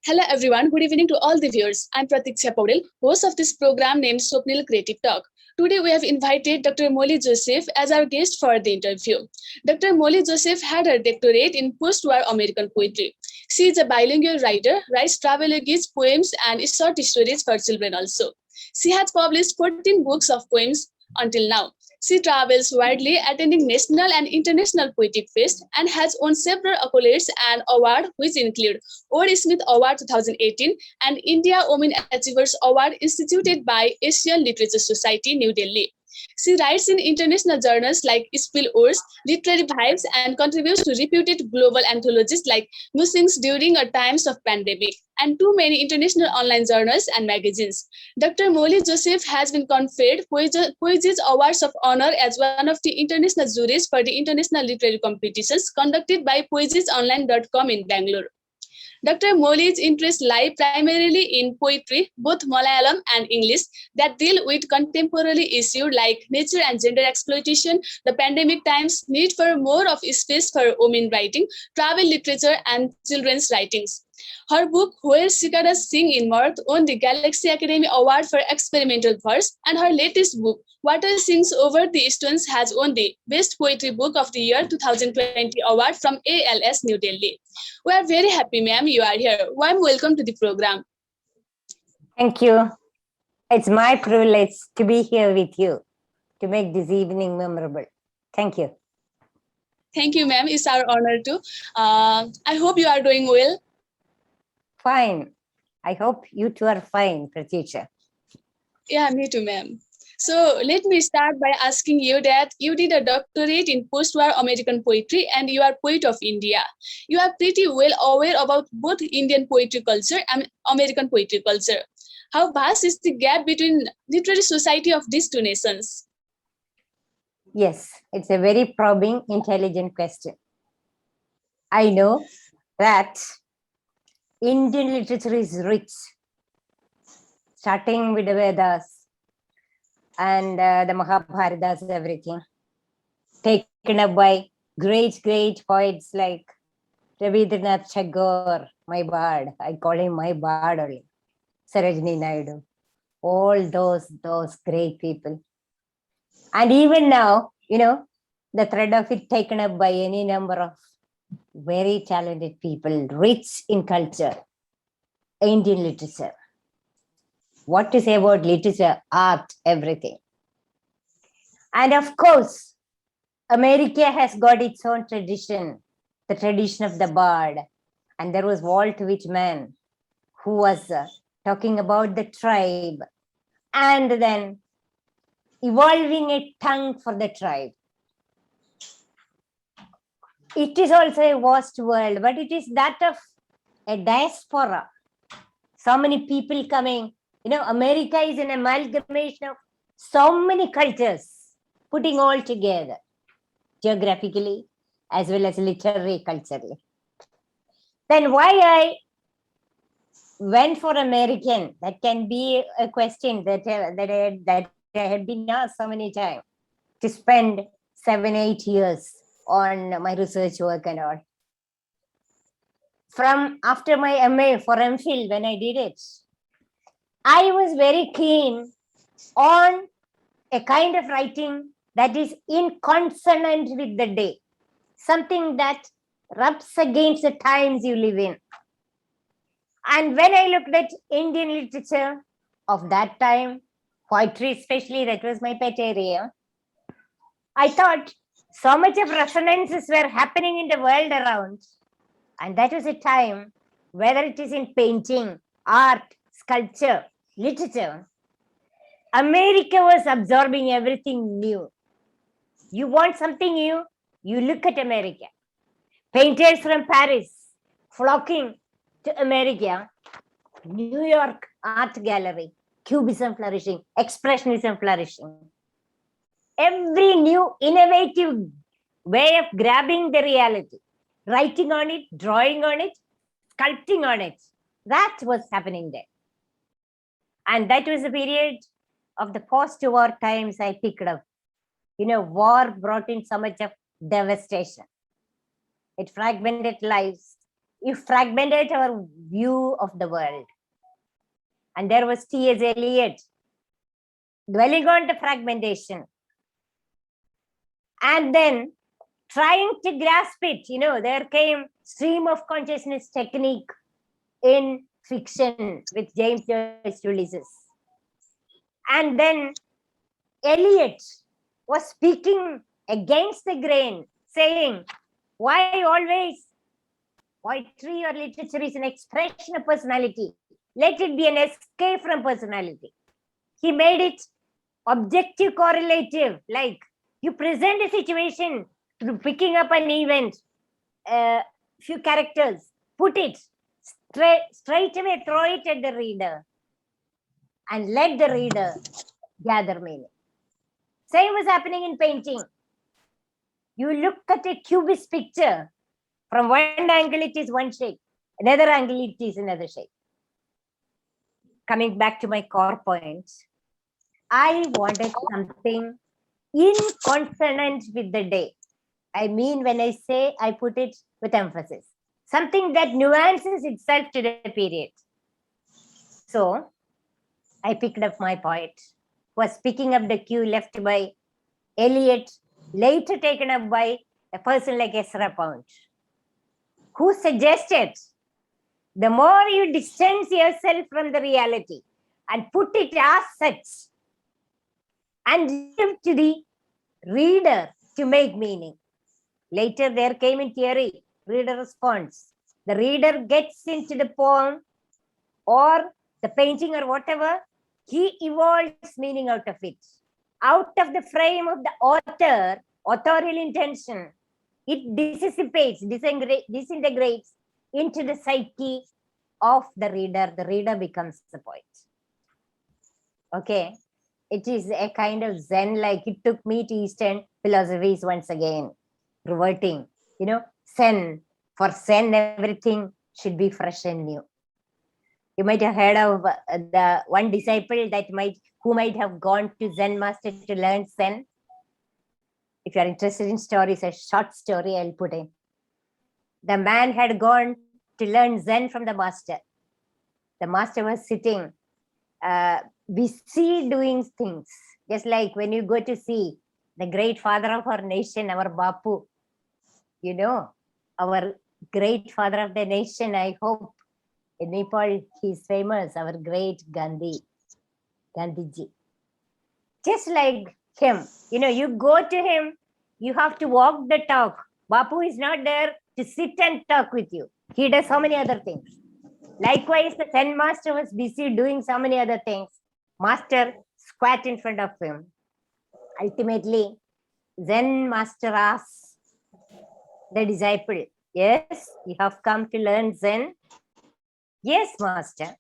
Hello everyone, good evening to all the viewers. I'm Pratikshya Paudel, host of this program named Swopnil Creative Talk. Today we have invited Dr. Molly Joseph as our guest for the interview. Dr. Molly Joseph had her doctorate in post-war American poetry. She is a bilingual writer, writes travelogues, poems and short stories for children also. She has published 14 books of poems until now. She travels widely, attending national and international poetic fests, and has won several accolades and awards, which include Ward Smith Award 2018 and India Women Achievers Award instituted by Asian Literature Society, New Delhi. She writes in international journals like Spill Wars, Literary Vibes, and contributes to reputed global anthologies like Musings during a times of pandemic, and too many international online journals and magazines. Dr. Molly Joseph has been conferred Poesis Awards of Honor as one of the international juries for the international literary competitions conducted by poesiesonline.com in Bangalore. Dr. Molly's interests lie primarily in poetry, both Malayalam and English, that deal with contemporary issues like nature and gender exploitation, the pandemic times, need for more of space for women writing, travel literature, and children's writings. Her book, Where Cicadas Sing in Mirth, won the Galaxy Academy Award for Experimental Verse, and her latest book, Water Sings Over the Stones, has won the Best Poetry Book of the Year 2020 award from ALS New Delhi. We are very happy, ma'am, you are here. Warm welcome to the program. Thank you. It's my privilege to be here with you to make this evening memorable. Thank you. Thank you, ma'am. It's our honor too. I hope you are doing well. Fine. I hope you two are fine, Pratikshya. Yeah, me too, ma'am. So let me start by asking you that you did a doctorate in post-war American poetry and you are poet of India. You are pretty well aware about both Indian poetry culture and American poetry culture. How vast is the gap between literary society of these two nations? Yes, it's a very probing, intelligent question. I know that Indian literature is rich, starting with the Vedas and the Mahabharatas, everything, taken up by great poets like Rabindranath Tagore, my bard. I call him my bard only. Sarojini Naidu, all those great people. And even now, the thread of it taken up by any number of very talented people, rich in culture, Indian literature. What to say about literature, art, everything. And of course, America has got its own tradition, the tradition of the bard. And there was Walt Whitman, who was talking about the tribe and then evolving a tongue for the tribe. It is also a vast world, but it is that of a diaspora. So many people coming. America is an amalgamation of so many cultures, putting all together, geographically as well as literary, culturally. Then why I went for American, that can be a question that I had been asked so many times, to spend 7-8 years on my research work and all. From after my MA for MPhil, when I did it, I was very keen on a kind of writing that is in consonant with the day, something that rubs against the times you live in. And when I looked at Indian literature of that time, poetry especially, that was my pet area, I thought so much of resonances were happening in the world around. And that was a time, whether it is in painting, art, sculpture, literature, America was absorbing everything new. You want something new, you look at America. Painters from Paris flocking to America, New York Art Gallery, Cubism flourishing, Expressionism flourishing. Every new innovative way of grabbing the reality, writing on it, drawing on it, sculpting on it, that was happening there. And that was a period of the post-war times I picked up. War brought in so much of devastation. It fragmented lives. It fragmented our view of the world. And there was T.S. Eliot dwelling on the fragmentation. And then trying to grasp it, there came stream of consciousness technique in fiction with James Joyce Ulysses. And then Eliot was speaking against the grain, saying, why always poetry or literature is an expression of personality? Let it be an escape from personality. He made it objective correlative, like you present a situation through picking up an event, few characters, put it straight away, throw it at the reader and let the reader gather meaning. Same was happening in painting. You look at a cubist picture, from one angle it is one shape, another angle it is another shape. Coming back to my core point, I wanted something in consonant with the day. I mean, when I say, I put it with emphasis. Something that nuances itself to the period. So, I picked up my poet, was picking up the cue left by Eliot, later taken up by a person like Ezra Pound, who suggested the more you distance yourself from the reality and put it as such and leave to the reader to make meaning. Later there came in theory, reader response. The reader gets into the poem or the painting or whatever, he evolves meaning out of it. Out of the frame of the author, authorial intention, it dissipates, disintegrates into the psyche of the reader becomes the poet. Okay, it is a kind of Zen, like it took me to Eastern philosophies once again, reverting, Zen. For Zen, everything should be fresh and new. You might have heard of the one disciple who might have gone to Zen master to learn Zen. If you are interested in stories, a short story I'll put in. The man had gone to learn Zen from the master. The master was sitting, busy doing things. Just like when you go to see the great father of our nation, our Bapu, our great father of the nation, I hope in Nepal he's famous, our great Gandhiji. Just like him, you go to him, you have to walk the talk. Bapu is not there to sit and talk with you. He does so many other things. Likewise, the Zen master was busy doing so many other things. Master squat in front of him. Ultimately, Zen master asks the disciple, yes, you have come to learn Zen? Yes, master.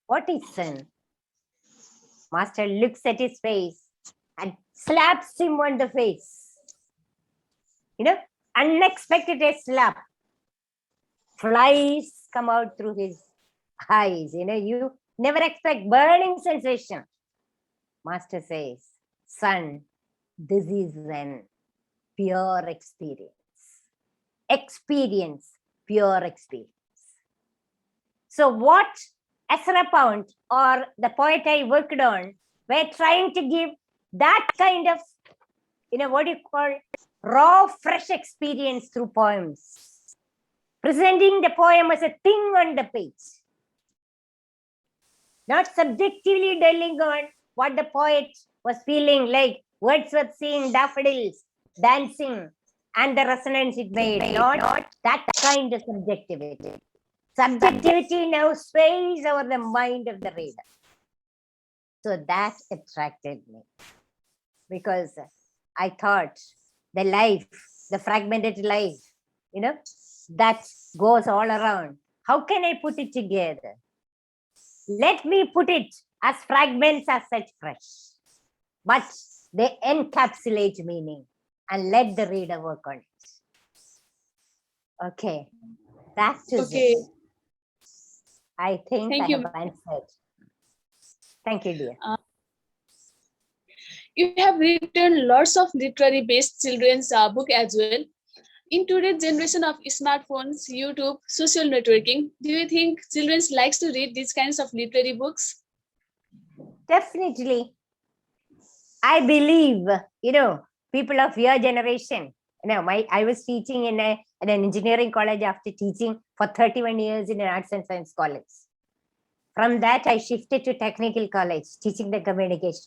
What is Zen? Master looks at his face and slaps him on the face. Unexpected slap. Flies come out through his eyes. You never expect burning sensation. Master says, son, this is Zen, pure experience. Experience, pure experience. So what Ezra Pound or the poet I worked on were trying to give that kind of, raw, fresh experience through poems. Presenting the poem as a thing on the page. Not subjectively dwelling on what the poet was feeling, like Wordsworth seeing daffodils dancing and the resonance it made. Not that kind of subjectivity. Subjectivity now sways over the mind of the reader. So that attracted me. Because I thought the life, the fragmented life, that goes all around. How can I put it together? Let me put it as fragments as such fresh, but they encapsulate meaning and let the reader work on it. Okay, that is it. I think I have answered. Thank you, dear. You have written lots of literary-based children's book as well. In today's generation of smartphones, YouTube, social networking, do you think children likes to read these kinds of literary books? Definitely. I believe, people of your generation, I was teaching in an engineering college after teaching for 31 years in an arts and science college. From that, I shifted to technical college, teaching the communication.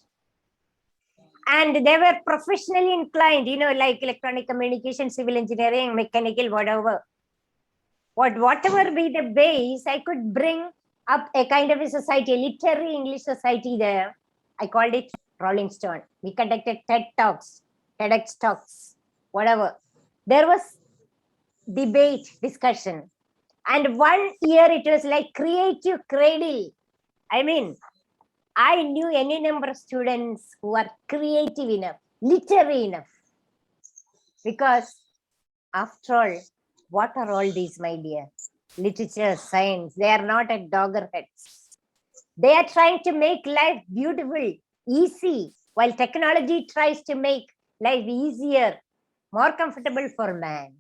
And they were professionally inclined, like electronic communication, civil engineering, mechanical, whatever. Whatever be the base, I could bring up a kind of a society, a literary English society there. I called it Rolling Stone. We conducted TED Talks, TEDx Talks, whatever. There was debate, discussion. And one year it was like creative cradle. I mean, I knew any number of students who are creative enough, literary enough. Because after all, what are all these, my dear? Literature, science, they are not at doggerheads. They are trying to make life beautiful, easy, while technology tries to make life easier, more comfortable for man.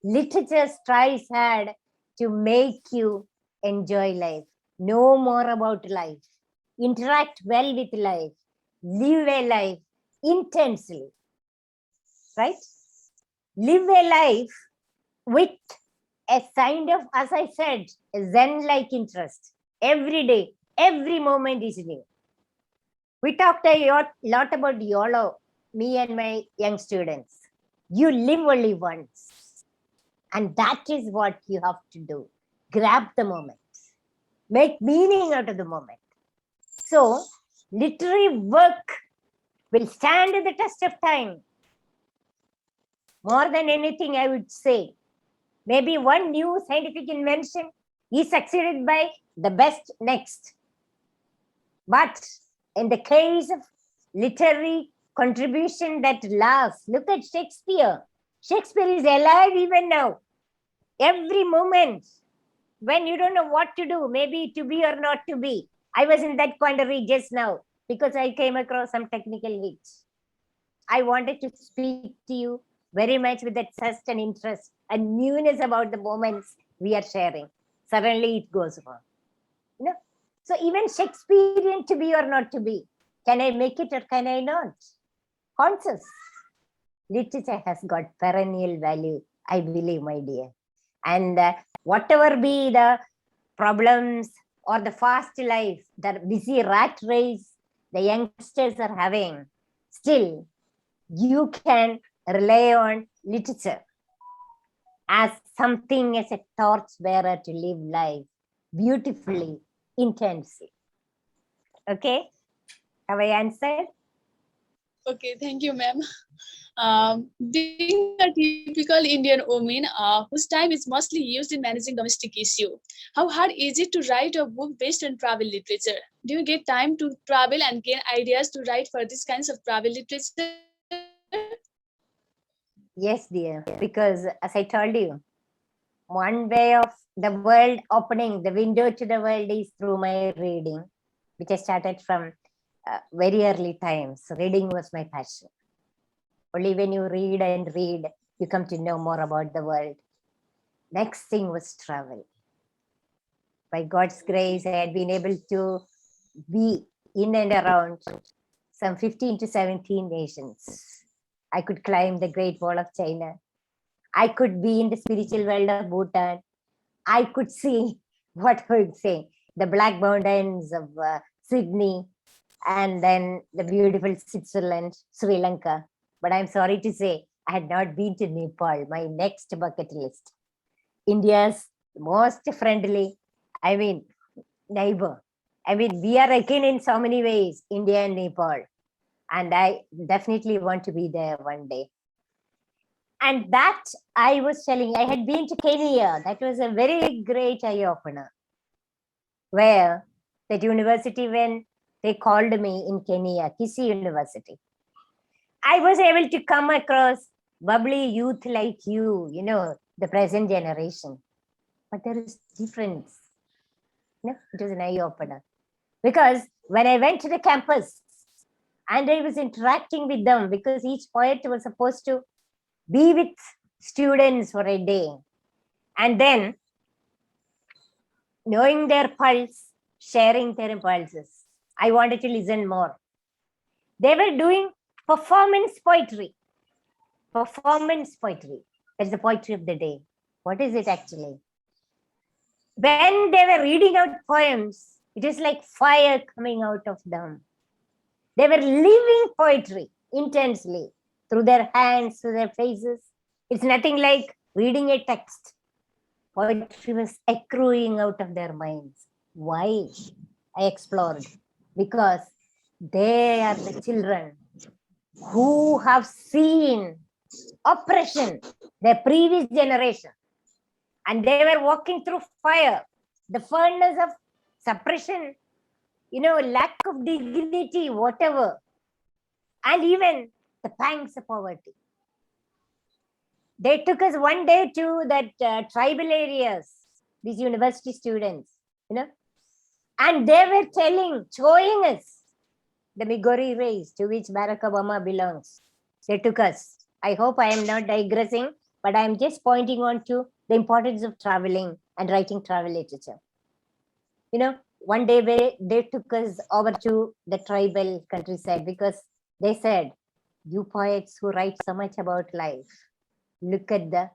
Literature tries hard to make you enjoy life, know more about life, interact well with life, live a life intensely, right? Live a life with a kind of, as I said, a Zen-like interest. Every day, every moment is new. We talked a lot about YOLO, me and my young students. You live only once. And that is what you have to do. Grab the moment. Make meaning out of the moment. So, literary work will stand the test of time. More than anything, I would say, maybe one new scientific invention is succeeded by the best next. But in the case of literary contribution that lasts, look at Shakespeare. Shakespeare is alive even now. Every moment when you don't know what to do, maybe to be or not to be. I was in that quandary just now because I came across some technical hitch. I wanted to speak to you very much with that zest and interest and newness about the moments we are sharing. Suddenly it goes wrong. So even Shakespearean, to be or not to be, can I make it or can I not? Conscious. Literature has got perennial value, I believe, my dear. And whatever be the problems or the fast life, the busy rat race the youngsters are having, still you can rely on literature as something, as a torch bearer to live life beautifully, intensely. Okay, have I answered? Okay, thank you, ma'am. Being a typical Indian woman whose time is mostly used in managing domestic issue, how hard is it to write a book based on travel literature? Do you get time to travel and gain ideas to write for these kinds of travel literature? Yes, dear, because as I told you, one way of the world opening, the window to the world is through my reading, which I started from very early times. Reading was my passion. Only when you read and read, you come to know more about the world. Next thing was travel. By God's grace, I had been able to be in and around some 15 to 17 nations. I could climb the Great Wall of China. I could be in the spiritual world of Bhutan. I could see what I would say, the Black Mountains of Sydney, and then the beautiful Switzerland, Sri Lanka. But I'm sorry to say, I had not been to Nepal, my next bucket list. India's most friendly, neighbor. We are akin in so many ways, India and Nepal. And I definitely want to be there one day. And that I was telling, I had been to Kenya. That was a very great eye opener. Where that university, when they called me in Kenya, Kisi University, I was able to come across bubbly youth like you, the present generation. But there is difference. It was an eye opener. Because when I went to the campus and I was interacting with them, because each poet was supposed to be with students for a day. And then, knowing their pulse, sharing their impulses, I wanted to listen more. They were doing performance poetry. Performance poetry. That's the poetry of the day. What is it actually? When they were reading out poems, it is like fire coming out of them. They were living poetry intensely through their hands, through their faces. It's nothing like reading a text. Poetry was accruing out of their minds. Why? I explored. Because they are the children who have seen oppression, their previous generation. And they were walking through fire, the furnace of suppression, lack of dignity, whatever. And even the pangs of poverty. They took us one day to that tribal areas, these university students, and they were showing us the Migori race to which Barack Obama belongs. They took us. I hope I am not digressing, but I am just pointing on to the importance of traveling and writing travel literature. One day they took us over to the tribal countryside because they said, you poets who write so much about life, look at the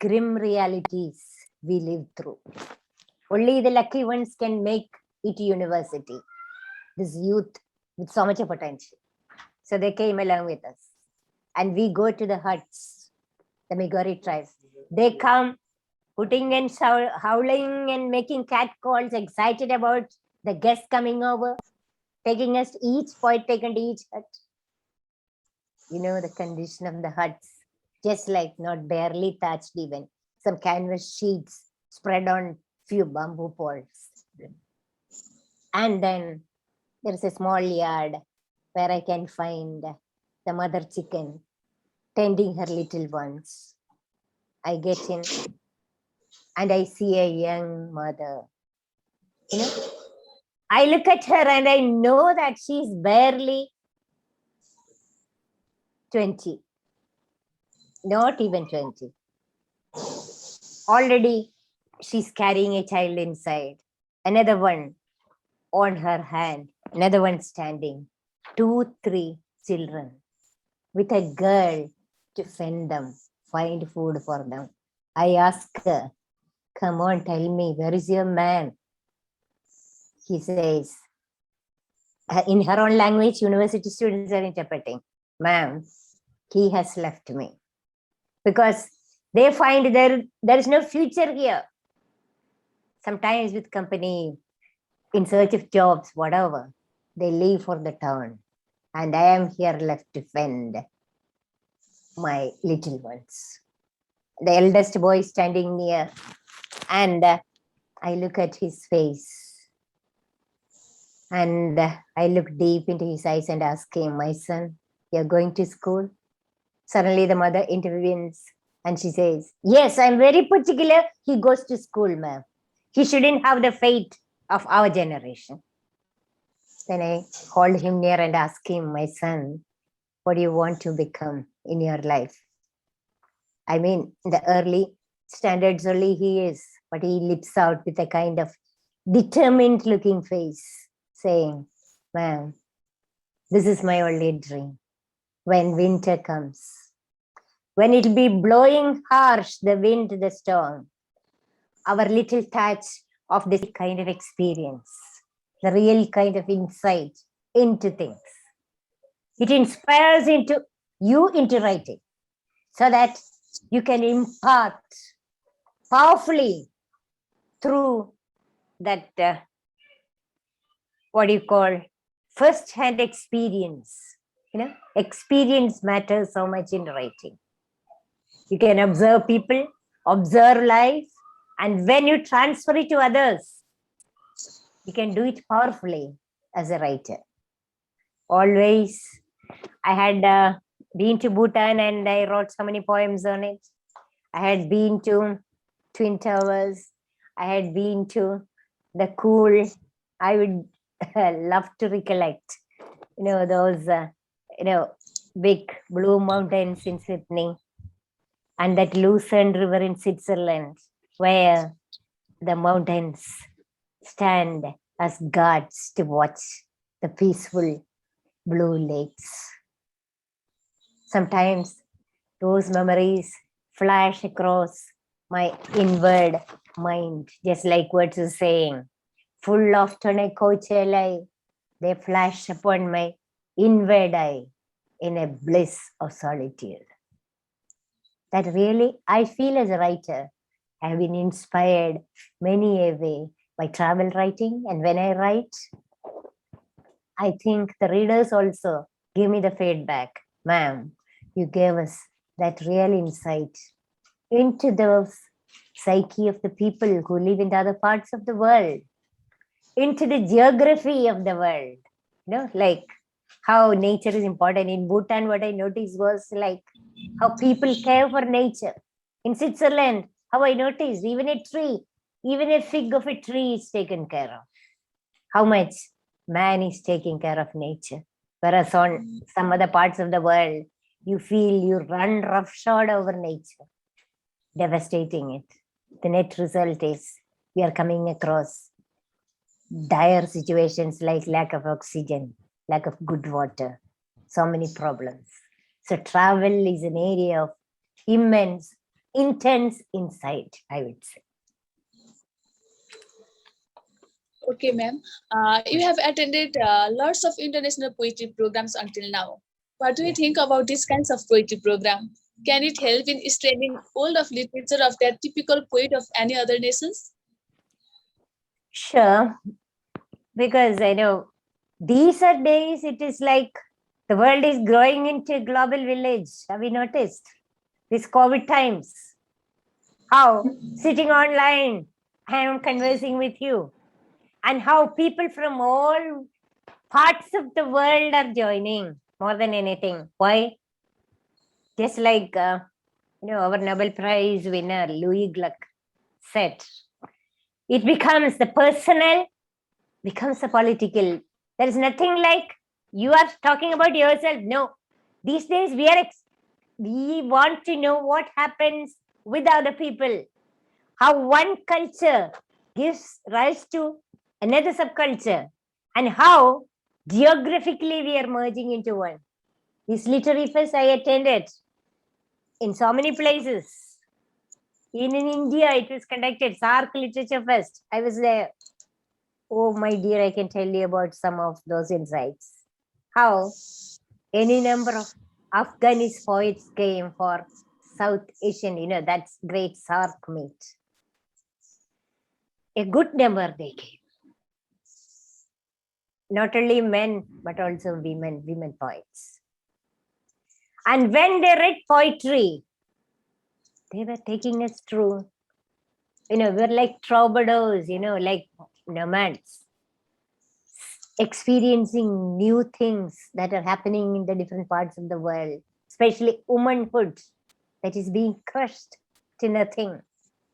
grim realities we live through. Only the lucky ones can make it to university. This youth with so much potential. So they came along with us. And we go to the huts, the Migori tribes. They come putting and howling and making cat calls, excited about the guests coming over, taking us each poet taken to each hut. The condition of the huts, just like not barely thatched even, some canvas sheets spread on few bamboo poles. And then there's a small yard where I can find the mother chicken tending her little ones. I get in and I see a young mother. I look at her and I know that she's barely 20. Not even 20. Already she's carrying a child inside. Another one on her hand. Another one standing. 2, 3 children with a girl to fend them, find food for them. I ask her, come on, tell me, where is your man? He says, in her own language, university students are interpreting, ma'am, he has left me. Because they find there is no future here. Sometimes with company, in search of jobs, whatever, they leave for the town. And I am here left to fend my little ones. The eldest boy standing near, and I look at his face. And I look deep into his eyes and ask him, my son, you're going to school? Suddenly the mother intervenes and she says, yes, I'm very particular. He goes to school, ma'am. He shouldn't have the fate of our generation. Then I hold him near and ask him, my son, what do you want to become in your life? I mean, the early standards only he is, but he lips out with a kind of determined looking face, saying, ma'am, this is my only dream. When winter comes, when it'll be blowing harsh, the wind, the storm, our little touch of this kind of experience, the real kind of insight into things. It inspires you into writing so that you can impart powerfully through that, what do you call, first-hand experience. Experience matters so much in writing. You can observe people, observe life, and when you transfer it to others, you can do it powerfully as a writer. Always, I had been to Bhutan and I wrote so many poems on it. I had been to Twin Towers. I had been to the cool, I would love to recollect, those, big blue mountains in Swopnil. and that Lucerne River in Switzerland, where the mountains stand as guards to watch the peaceful blue lakes. Sometimes those memories flash across my inward mind, just like words are saying, full of Coachella, they flash upon my inward eye in a bliss of solitude. That really, I feel as a writer, I have been inspired many a way by travel writing. And when I write, I think the readers also give me the feedback. Ma'am, you gave us that real insight into the psyche of the people who live in the other parts of the world, into the geography of the world. Like how nature is important. In Bhutan, what I noticed was like how people care for nature. In Switzerland, how I noticed even a tree, even a fig of a tree is taken care of. How much man is taking care of nature. Whereas on some other parts of the world, you feel you run roughshod over nature, devastating it. The net result is we are coming across dire situations like lack of oxygen, lack of good water, so many problems. So travel is an area of immense, intense insight, I would say. Okay, ma'am. You have attended lots of international poetry programs until now. What do you think about these kinds of poetry program? Can it help in studying old of literature of that typical poet of any other nations? Sure, because I know these are days it is like the world is growing into a global village. Have you noticed? These COVID times, how sitting online, I am conversing with you, and how people from all parts of the world are joining more than anything. Why? Just like our Nobel Prize winner Louis Gluck said, it becomes the personal, becomes the political. There is nothing like you are talking about yourself. No, these days we want to know what happens with other people, how one culture gives rise to another subculture, and how geographically we are merging into one. This literary fest I attended in so many places. In India, it was conducted, SARC Literature Fest. I was there. Oh, my dear, I can tell you about some of those insights. How any number of Afghanis poets came for South Asian, that's great SARC meet. A good number they came. Not only men, but also women poets. And when they read poetry, they were taking us through, we're like troubadours, like nomads, experiencing new things that are happening in the different parts of the world, especially womanhood that is being crushed to nothing.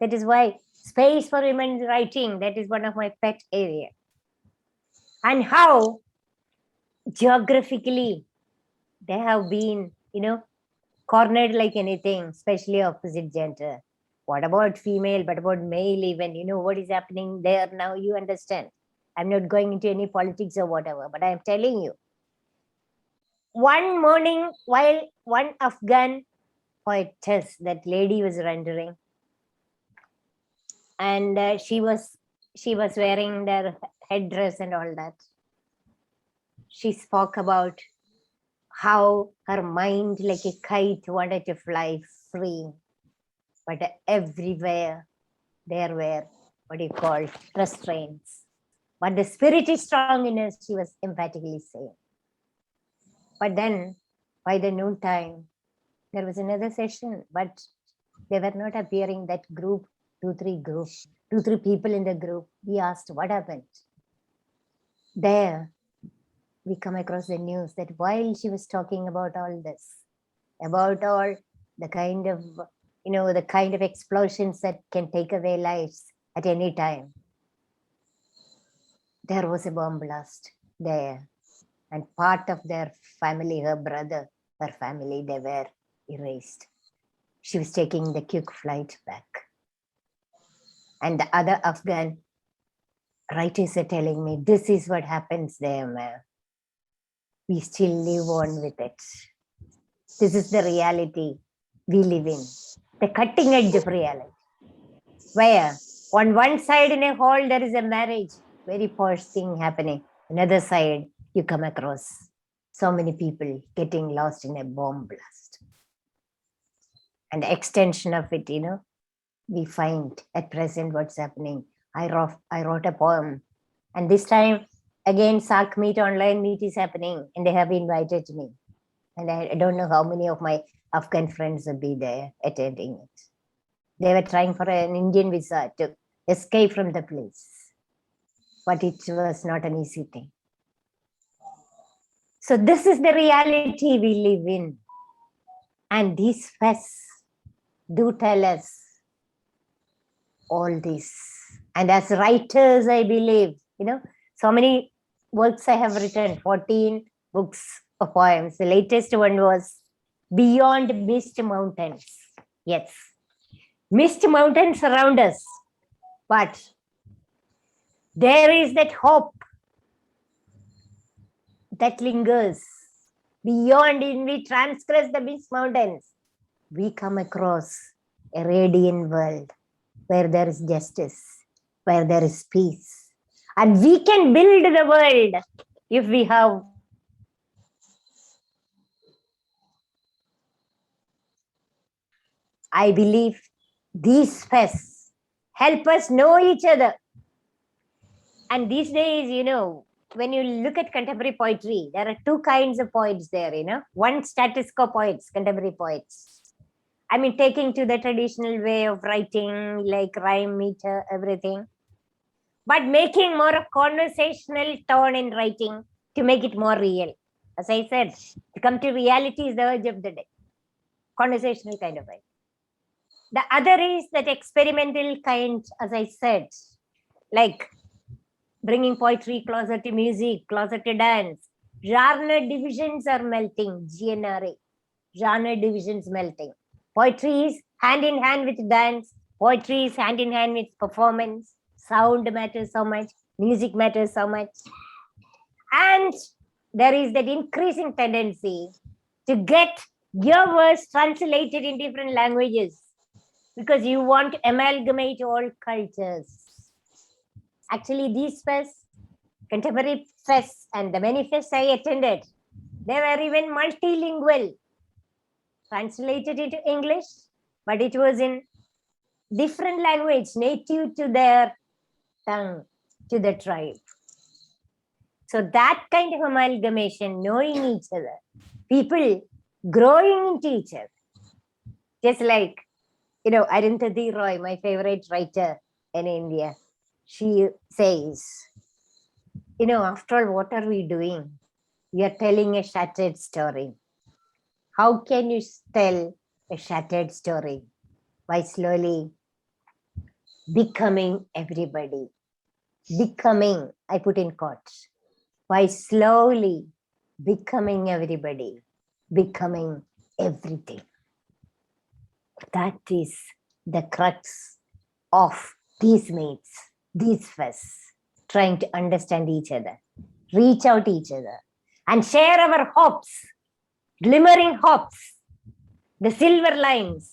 That is why space for women writing, that is one of my pet area. And how geographically they have been, cornered like anything, especially opposite gender. What about female, but about male even, what is happening there now, you understand. I'm not going into any politics or whatever, but I'm telling you. One morning, while one Afghan poetess, that lady was rendering, and she was wearing their headdress and all that. She spoke about how her mind, like a kite, wanted to fly free, but everywhere there were what you call restraints. But the spirit is strong in us, she was emphatically saying. But then, by the noontime, there was another session, but they were not appearing, that group, two, three people in the group. We asked, what happened? There, we come across the news that while she was talking about all this, about all the kind of, the kind of explosions that can take away lives at any time, there was a bomb blast there. And part of their family, her brother, her family, they were erased. She was taking the quick flight back. And the other Afghan writers are telling me, this is what happens there, ma'am. We still live on with it. This is the reality we live in, the cutting edge of reality. Where on one side in a hall, there is a marriage, very posh thing happening. Another side, you come across so many people getting lost in a bomb blast. And the extension of it, we find at present what's happening. I wrote a poem, and this time again SARC Meet online meet is happening, and they have invited me, and I don't know how many of my Afghan friends will be there attending it. They were trying for an Indian visa to escape from the place, but it was not an easy thing. So this is the reality we live in, and these fests do tell us all this. And as writers, I believe, so many works I have written, 14 books of poems. The latest one was Beyond Mist Mountains. Yes, mist mountains around us, but there is that hope that lingers beyond. In we transgress the mist mountains, we come across a radiant world where there is justice, where there is peace. And we can build the world if we have I believe these fests help us know each other. And these days, when you look at contemporary poetry, there are two kinds of poets there, One, status quo poets, contemporary poets. I mean, taking to the traditional way of writing, like rhyme, meter, everything, but making more of conversational tone in writing to make it more real. As I said, to come to reality is the urge of the day. Conversational kind of writing. The other is that experimental kind, as I said, like bringing poetry closer to music, closer to dance. Genre divisions are melting, GNRA. Genre divisions melting. Poetry is hand in hand with dance. Poetry is hand in hand with performance. Sound matters so much. Music matters so much. And there is that increasing tendency to get your words translated in different languages because you want to amalgamate all cultures. Actually, these fests, contemporary fests, and the many fests I attended, they were even multilingual, translated into English, but it was in different language, native to their tongue, to the tribe. So that kind of amalgamation, knowing each other, people growing into each other. Just like, Arundhati Roy, my favorite writer in India, she says, after all, what are we doing? We are telling a shattered story. How can you tell a shattered story? By slowly becoming everybody. Becoming, I put in quotes, by slowly becoming everybody, becoming everything. That is the crux of these meets, these fests, trying to understand each other, reach out to each other, and share our hopes, glimmering hopes, the silver lines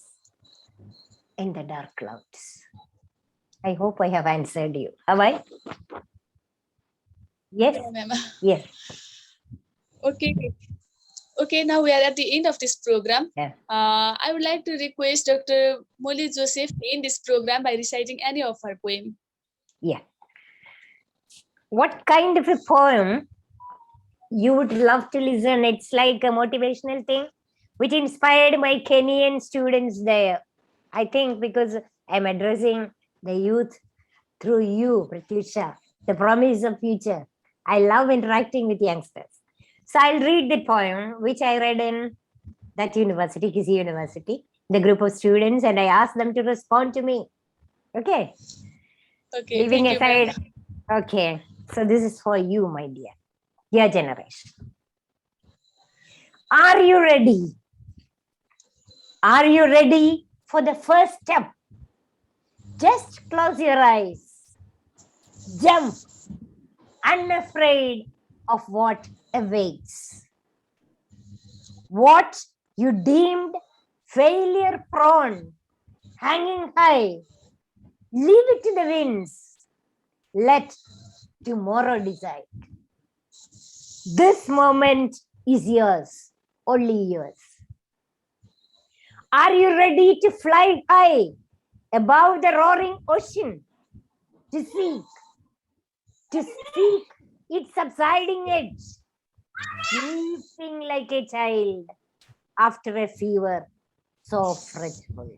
in the dark clouds. I hope I have answered you. Have I? Yes? Yeah, ma'am. Yes. Okay. Okay, now we are at the end of this program. Yeah. I would like to request Dr. Molly Joseph to end this program by reciting any of her poem. Yeah. What kind of a poem you would love to listen? It's like a motivational thing which inspired my Kenyan students there. I think because I'm addressing the youth through you, Pratikshya, the promise of future. I love interacting with youngsters. So I'll read the poem which I read in that university, Kisi University, the group of students, and I asked them to respond to me. Okay. Okay. Leaving Thank you, ma'am. aside. Okay. So this is for you, my dear generation. Are you ready? Are you ready for the first step? Just close your eyes. Jump, unafraid of what awaits. What you deemed failure prone, hanging high, leave it to the winds. Let tomorrow decide. This moment is yours, only yours. Are you ready to fly high above the roaring ocean? To seek its subsiding edge, sleeping like a child after a fever so fretful.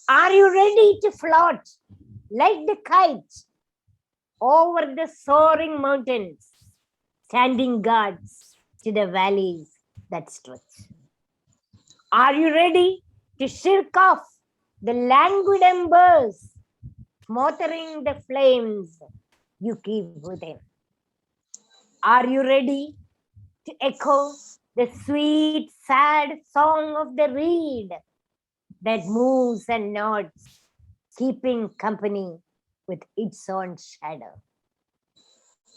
Are you ready to float like the kite over the soaring mountains, standing guards to the valleys that stretch? Are you ready to shirk off the languid embers, smothering the flames you keep within? Are you ready to echo the sweet, sad song of the reed that moves and nods, keeping company with its own shadow?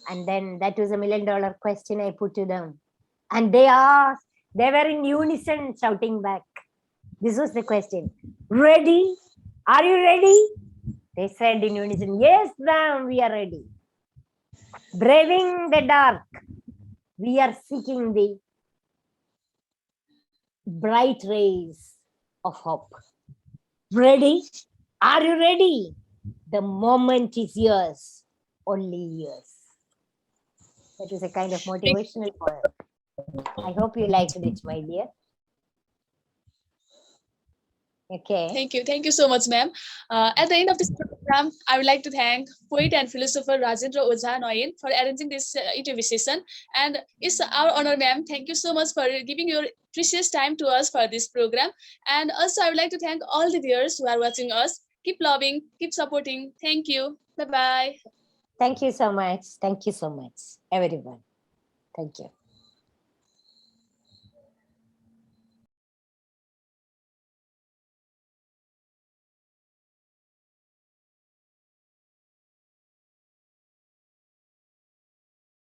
And then that was $1 million question I put to them. And they were in unison shouting back. This was the question. Ready? Are you ready? They said in unison, yes, ma'am, we are ready. Braving the dark, we are seeking the bright rays of hope. Ready? Are you ready? The moment is yours, only yours. That was a kind of motivational poem. I hope you liked it, my dear. Okay. Thank you so much, ma'am. At the end of this program, I would like to thank poet and philosopher Rajendra Ojha Noyen for arranging this interview session. And it's our honor, ma'am. Thank you so much for giving your precious time to us for this program. And also, I would like to thank all the viewers who are watching us. Keep loving, keep supporting. Thank you. Bye bye. Thank you so much. Thank you so much, everyone. Thank you.